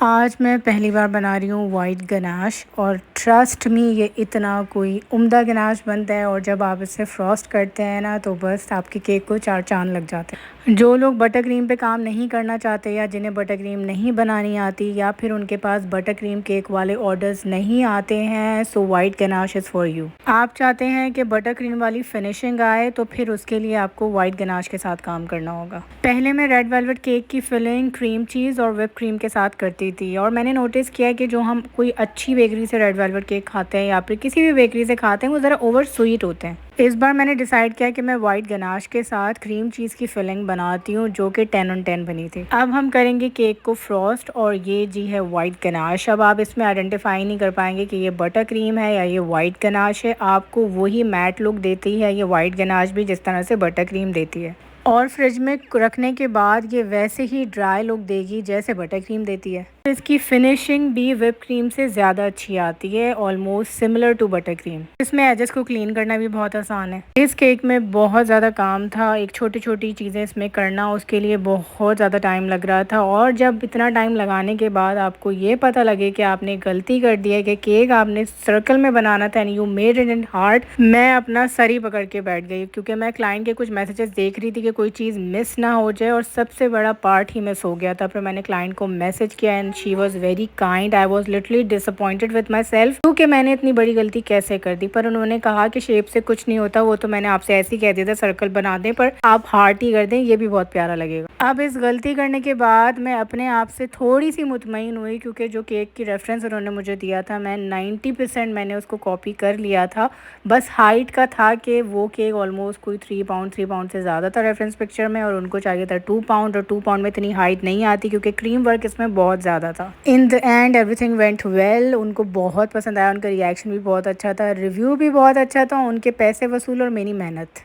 आज मैं पहली बार बना रही हूँ वाइट गनाश और ट्रस्ट मी ये इतना कोई उम्दा गनाश बनता है। और जब आप इसे फ्रॉस्ट करते हैं ना तो बस आपके केक को चार चांद लग जाते हैं। जो लोग बटर क्रीम पे काम नहीं करना चाहते या जिन्हें बटर क्रीम नहीं बनानी आती या फिर उनके पास बटर क्रीम केक वाले ऑर्डर्स नहीं आते हैं, so white ganache is for you. आप चाहते हैं कि बटर क्रीम वाली फिनिशिंग आए तो फिर उसके लिए आपको वाइट गनाश के साथ काम करना होगा। पहले मैं रेड वेलवेट केक की फिलिंग क्रीम चीज़ और व्हिप क्रीम के साथ करती थी और मैंने नोटिस किया कि जो हम कोई अच्छी बेकरी से रेड वेलवेट केक खाते हैं या फिर किसी भी बेकरी से खाते हैं वो ज़रा ओवर स्वीट होते हैं। इस बार मैंने डिसाइड किया कि मैं वाइट गनाश के साथ क्रीम चीज़ की फिलिंग बनाती हूँ जो कि 10 on 10 बनी थी। अब हम करेंगे केक को फ्रॉस्ट और ये जी है वाइट गनाश। अब आप इसमें आइडेंटिफाई नहीं कर पाएंगे कि ये बटर क्रीम है या ये वाइट गनाश है। आपको वही मैट लुक देती है ये वाइट गनाश भी जिस तरह से बटर क्रीम देती है, और फ्रिज में रखने के बाद ये वैसे ही ड्राई लुक देगी जैसे बटर क्रीम देती है। इसकी फिनिशिंग भी व्हिप क्रीम से ज़्यादा अच्छी आती है, almost similar to butter cream. इसमें एजेस को क्लीन करना भी बहुत आसान है। इस केक में बहुत ज़्यादा काम था, एक छोटी छोटी चीज़ें इसमें करना उसके लिए बहुत ज़्यादा टाइम लग रहा था। और जब इतना टाइम लगाने के बाद आपको ये पता लगे कि आपने गलती कर दी है कि केक आपने सर्कल में बनाना था and you made it in heart, मैं अपना सर ही पकड़ के बैठ गई क्योंकि मैं क्लाइंट के कुछ मैसेजेस देख रही थी कि कोई चीज़ मिस ना हो जाए और सबसे बड़ा पार्ट ही मिस हो गया था। फिर मैंने क्लाइंट को मैसेज किया and she was very kind. I was literally disappointed with my self क्योंकि मैंने इतनी बड़ी गलती कैसे कर दी। पर उन्होंने कहा कि शेप से कुछ नहीं होता, वो तो मैंने आपसे ऐसे ही कह दिया था सर्कल बना दें, पर आप हार्ट ही कर दें, ये भी बहुत प्यारा लगेगा। अब इस गलती करने के बाद मैं अपने आप से थोड़ी सी मुतमईन हुई क्योंकि जो केक की रेफरेंस उन्होंने मुझे दिया था मैं 90% मैंने उसको कॉपी कर लिया था। बस हाइट का था कि वो केक ऑलमोस्ट कोई 3 पाउंड से ज़्यादा था रेफरेंस पिक्चर में, और उनको चाहिए था 2 पाउंड, और 2 पाउंड में इतनी हाइट नहीं आती क्योंकि क्रीम वर्क इसमें बहुत ज़्यादा था। In the end everything went well, उनको बहुत पसंद आया, उनका रिएक्शन भी बहुत अच्छा था, रिव्यू भी बहुत अच्छा था, उनके पैसे वसूल और मेरी मेहनत।